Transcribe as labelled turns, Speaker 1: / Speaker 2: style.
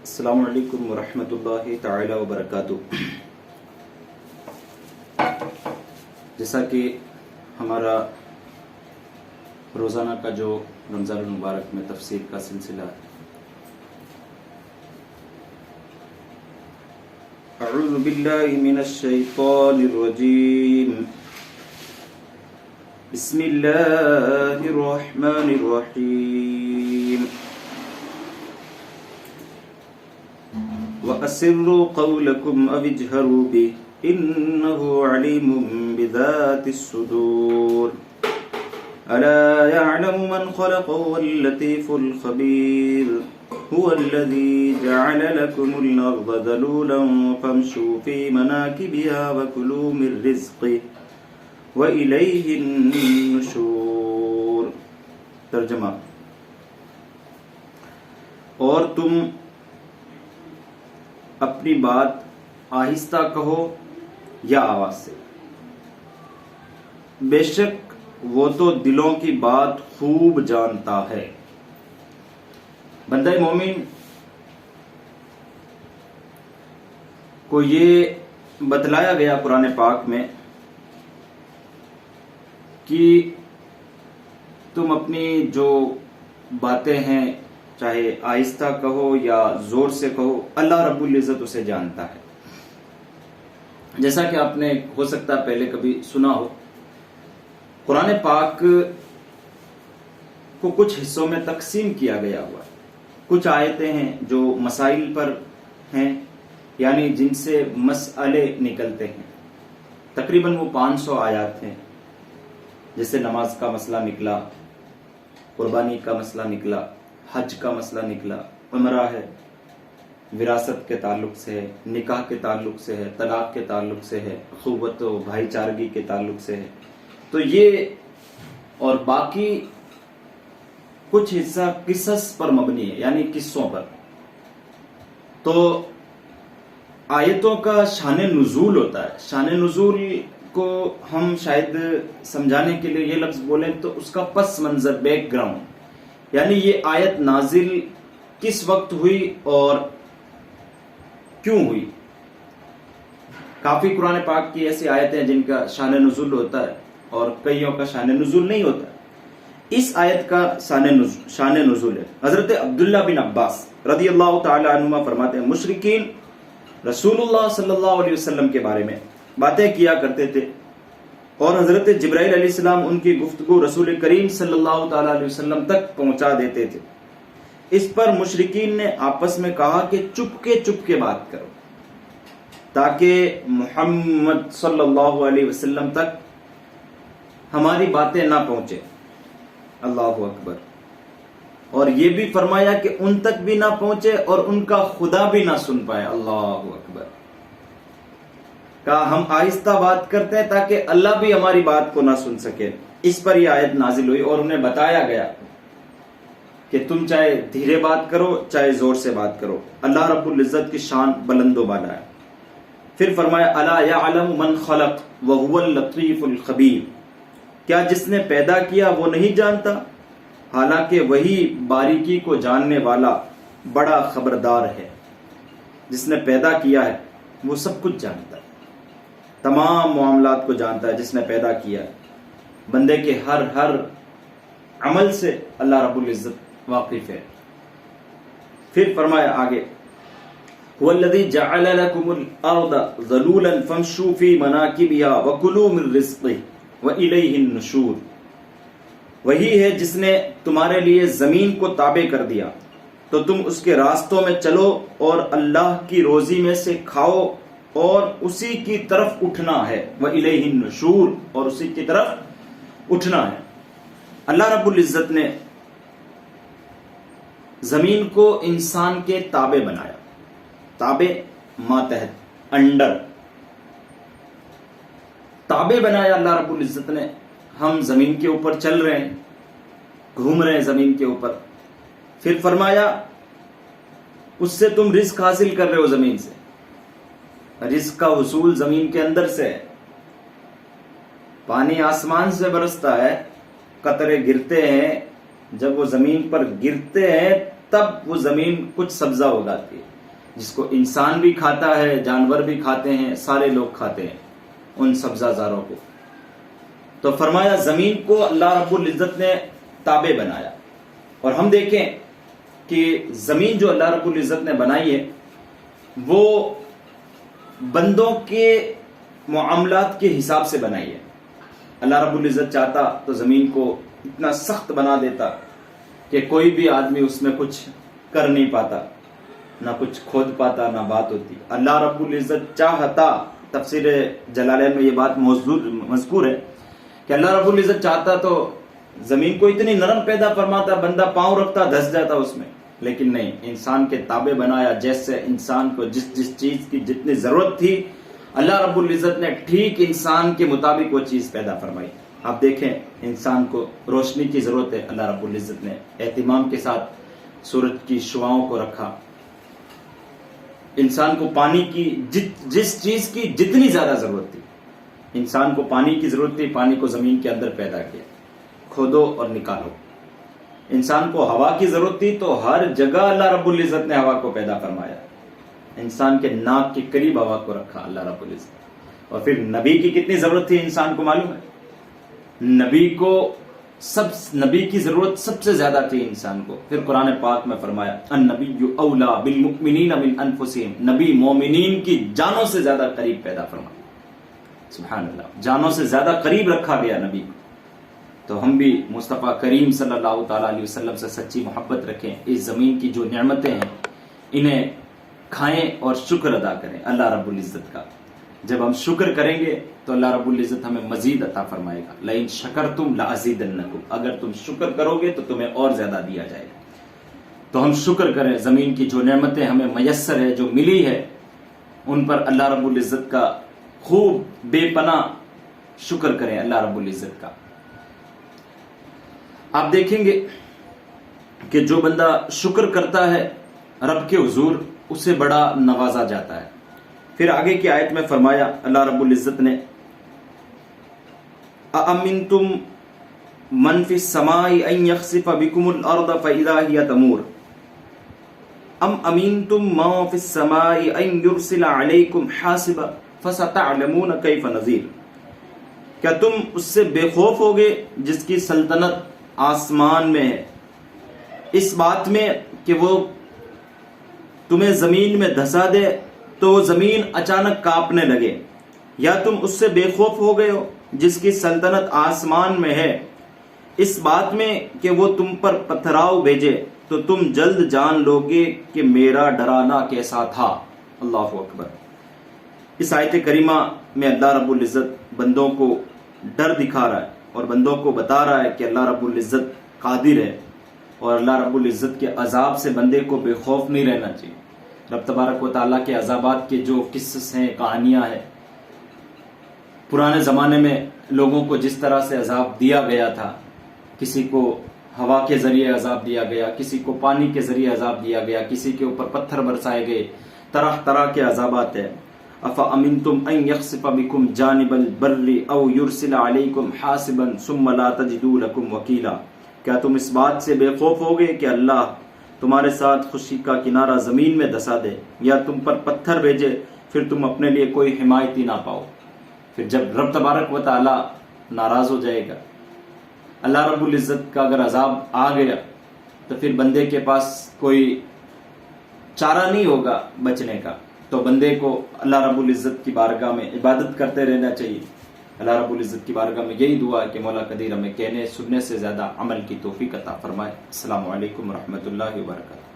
Speaker 1: السلام علیکم ورحمۃ اللہ تعالی وبرکاتہ۔ جیسا کہ ہمارا روزانہ کا جو رمضان المبارک میں تفسیر کا سلسلہ ہے، اعوذ باللہ من الشیطان الرجیم، بسم اللہ الرحمن الرحیم، وَأَسِرُّوا قَوْلَكُمْ أَوِ اجْهَرُوا بِهِ إِنَّهُ عَلِيمٌ بِذَاتِ الصُّدُورِ أَلَا يَعْلَمُ مَنْ خَلَقَ وَهُوَ اللَّطِيفُ الْخَبِيرُ هُوَ الَّذِي جَعَلَ لَكُمُ الْأَرْضَ ذَلُولًا فَامْشُوا فِي مَنَاكِبِهَا وَكُلُوا مِنْ رِزْقِهِ وَإِلَيْهِ النُّشُورُ۔ ترجمہ: اور تم اپنی بات آہستہ کہو یا آواز سے، بے شک وہ تو دلوں کی بات خوب جانتا ہے۔ بندہ مومن کو یہ بتلایا گیا قرآن پاک میں کہ تم اپنی جو باتیں ہیں چاہے آہستہ کہو یا زور سے کہو، اللہ رب العزت اسے جانتا ہے۔ جیسا کہ آپ نے ہو سکتا ہے پہلے کبھی سنا ہو، قرآن پاک کو کچھ حصوں میں تقسیم کیا گیا ہوا ہے۔ کچھ آیتیں ہیں جو مسائل پر ہیں، یعنی جن سے مسئلے نکلتے ہیں، تقریباً وہ 500 آیات ہیں۔ جیسے نماز کا مسئلہ نکلا، قربانی کا مسئلہ نکلا، حج کا مسئلہ نکلا، عمرہ ہے، وراثت کے تعلق سے ہے، نکاح کے تعلق سے ہے، طلاق کے تعلق سے ہے، اخوت و بھائی چارگی کے تعلق سے ہے۔ تو یہ اور باقی کچھ حصہ قصص پر مبنی ہے، یعنی قصوں پر۔ تو آیتوں کا شان نزول ہوتا ہے۔ شان نزول کو ہم شاید سمجھانے کے لیے یہ لفظ بولیں تو اس کا پس منظر، بیک گراؤنڈ، یعنی یہ آیت نازل کس وقت ہوئی اور کیوں ہوئی۔ کافی قرآن پاک کی ایسی آیتیں ہیں جن کا شان نزول ہوتا ہے اور کئیوں کا شان نزول نہیں ہوتا ہے۔ اس آیت کا شان نزول ہے۔ حضرت عبداللہ بن عباس رضی اللہ تعالی عنہما فرماتے ہیں، مشرکین رسول اللہ صلی اللہ علیہ وسلم کے بارے میں باتیں کیا کرتے تھے، اور حضرت جبرائیل علیہ السلام ان کی گفتگو رسول کریم صلی اللہ تعالی علیہ وسلم تک پہنچا دیتے تھے۔ اس پر مشرکین نے آپس میں کہا کہ چپ کے بات کرو تاکہ محمد صلی اللہ علیہ وسلم تک ہماری باتیں نہ پہنچے۔ اللہ اکبر۔ اور یہ بھی فرمایا کہ ان تک بھی نہ پہنچے اور ان کا خدا بھی نہ سن پائے۔ اللہ اکبر۔ کہا ہم آہستہ بات کرتے ہیں تاکہ اللہ بھی ہماری بات کو نہ سن سکے۔ اس پر یہ آیت نازل ہوئی اور انہیں بتایا گیا کہ تم چاہے دھیرے بات کرو چاہے زور سے بات کرو، اللہ رب العزت کی شان بلند و بالا ہے۔ پھر فرمایا الا یعلم من خلق وهو اللطیف الخبیر، کیا جس نے پیدا کیا وہ نہیں جانتا، حالانکہ وہی باریکی کو جاننے والا بڑا خبردار ہے۔ جس نے پیدا کیا ہے وہ سب کچھ جانتا ہے، تمام معاملات کو جانتا ہے جس نے پیدا کیا ہے۔ بندے کے ہر عمل سے اللہ رب العزت واقف ہے۔ پھر فرمایا آگے هو الذی جعل لکم الارض ذلولا فامشوا فی مناکبها وکلوا من رزقہ والیہ النشور، وہی ہے جس نے تمہارے لیے زمین کو تابع کر دیا تو تم اس کے راستوں میں چلو اور اللہ کی روزی میں سے کھاؤ اور اسی کی طرف اٹھنا ہے، وَإِلَيْهِ النُّشُورُ، اور اسی کی طرف اٹھنا ہے۔ اللہ رب العزت نے زمین کو انسان کے تابع بنایا۔ تابع ماتحت، انڈر، تابع بنایا اللہ رب العزت نے۔ ہم زمین کے اوپر چل رہے ہیں، گھوم رہے ہیں زمین کے اوپر۔ پھر فرمایا اس سے تم رزق حاصل کر رہے ہو زمین سے۔ رزق کا حصول زمین کے اندر سے ہے، پانی آسمان سے برستا ہے، قطرے گرتے ہیں، جب وہ زمین پر گرتے ہیں تب وہ زمین کچھ سبزہ اگاتی ہے جس کو انسان بھی کھاتا ہے، جانور بھی کھاتے ہیں، سارے لوگ کھاتے ہیں ان سبزہ زاروں کو۔ تو فرمایا زمین کو اللہ رب العزت نے تابع بنایا، اور ہم دیکھیں کہ زمین جو اللہ رب العزت نے بنائی ہے وہ بندوں کے معاملات کے حساب سے بنائی ہے۔ اللہ رب العزت چاہتا تو زمین کو اتنا سخت بنا دیتا کہ کوئی بھی آدمی اس میں کچھ کر نہیں پاتا، نہ کچھ کھود پاتا، نہ بات ہوتی۔ اللہ رب العزت چاہتا، تفسیر جلالین میں یہ بات مذکور ہے کہ اللہ رب العزت چاہتا تو زمین کو اتنی نرم پیدا فرماتا، بندہ پاؤں رکھتا دھس جاتا اس میں، لیکن نہیں، انسان کے تابع بنایا۔ جیسے انسان کو جس چیز کی جتنی ضرورت تھی اللہ رب العزت نے ٹھیک انسان کے مطابق وہ چیز پیدا فرمائی۔ آپ دیکھیں انسان کو روشنی کی ضرورت ہے، اللہ رب العزت نے اہتمام کے ساتھ سورج کی شعاؤں کو رکھا۔ انسان کو پانی کی جس چیز کی جتنی زیادہ ضرورت تھی، انسان کو پانی کی ضرورت تھی، پانی کو زمین کے اندر پیدا کیا، کھودو اور نکالو۔ انسان کو ہوا کی ضرورت تھی تو ہر جگہ اللہ رب العزت نے ہوا کو پیدا فرمایا۔ انسان کے ناک کے قریب ہوا کو رکھا اللہ رب العزت۔ اور پھر نبی کی کتنی ضرورت تھی انسان کو معلوم ہے؟ نبی کی ضرورت سب سے زیادہ تھی انسان کو۔ پھر قرآن پاک میں فرمایا النبی اولا بالمؤمنین من انفسہم، نبی مومنین کی جانوں سے زیادہ قریب پیدا فرمایا۔ سبحان اللہ، جانوں سے زیادہ قریب رکھا گیا نبی کو۔ تو ہم بھی مصطفیٰ کریم صلی اللہ تعالیٰ علیہ وسلم سے سچی محبت رکھیں، اس زمین کی جو نعمتیں ہیں انہیں کھائیں اور شکر ادا کریں اللہ رب العزت کا۔ جب ہم شکر کریں گے تو اللہ رب العزت ہمیں مزید عطا فرمائے گا۔ لئن شکرتم لازیدنکم، اگر تم شکر کرو گے تو تمہیں اور زیادہ دیا جائے گا۔ تو ہم شکر کریں، زمین کی جو نعمتیں ہمیں میسر ہے، جو ملی ہے، ان پر اللہ رب العزت کا خوب بے پناہ شکر کریں اللہ رب العزت کا۔ آپ دیکھیں گے کہ جو بندہ شکر کرتا ہے رب کے حضور اسے بڑا نوازا جاتا ہے۔ پھر آگے کی آیت میں فرمایا اللہ رب العزت نے اَأَمِنْتُمْ مَنْ فِي السَّمَاءِ أَنْ يَخْسِفَ بِكُمُ الْأَرْضَ فَإِذَا هِيَ تَمُورُ أَمْ أَمِنْتُمْ مَنْ فِي السَّمَاءِ أَنْ يُرْسِلَ عَلَيْكُمْ حَاسِبًا فَسَتَعْلَمُونَ كَيْفَ نَذِيرٌ، کیا تم اس سے بے خوف ہوگے جس کی سلطنت آسمان میں ہے، اس بات میں کہ وہ تمہیں زمین میں دھسا دے تو وہ زمین اچانک کانپنے لگے، یا تم اس سے بے خوف ہو گئے ہو جس کی سلطنت آسمان میں ہے، اس بات میں کہ وہ تم پر پتھراؤ بھیجے تو تم جلد جان لوگے کہ میرا ڈرانا کیسا تھا۔ اللہ اکبر۔ اس آیت کریمہ میں اللہ رب العزت بندوں کو ڈر دکھا رہا ہے اور بندوں کو بتا رہا ہے کہ اللہ رب العزت قادر ہے، اور اللہ رب العزت کے عذاب سے بندے کو بے خوف نہیں رہنا چاہیے۔ رب تبارک و تعالیٰ کے عذابات کے جو قصص ہیں، کہانیاں ہیں، پرانے زمانے میں لوگوں کو جس طرح سے عذاب دیا گیا تھا، کسی کو ہوا کے ذریعے عذاب دیا گیا، کسی کو پانی کے ذریعے عذاب دیا گیا، کسی کے اوپر پتھر برسائے گئے، طرح طرح کے عذابات ہیں۔ أَفَأَمِنْتُمْ أَنْ يَخْسِفَ بِكُمْ جَانِبَ الْبَرِّ أَوْ يُرْسِلَ عَلَيْكُمْ حَاسِبًا ثُمَّ لَا تَجِدُوا لَكُمْ وَكِيلًا، کیا تم اس بات سے بے خوف ہوگے کہ اللہ تمہارے ساتھ خشکی کا کنارہ زمین میں دھسا دے، یا تم پر پتھر بھیجے پھر تم اپنے لیے کوئی حمایتی نہ پاؤ۔ پھر جب رب تبارک و تعالی ناراض ہو جائے گا، اللہ رب العزت کا اگر عذاب آ گیا تو پھر بندے کے پاس کوئی چارہ نہیں ہوگا بچنے کا، تو بندے کو اللہ رب العزت کی بارگاہ میں عبادت کرتے رہنا چاہیے۔ اللہ رب العزت کی بارگاہ میں یہی دعا ہے کہ مولا قدیر ہمیں کہنے سننے سے زیادہ عمل کی توفیق عطا فرمائے۔ السلام علیکم ورحمۃ اللہ وبرکاتہ۔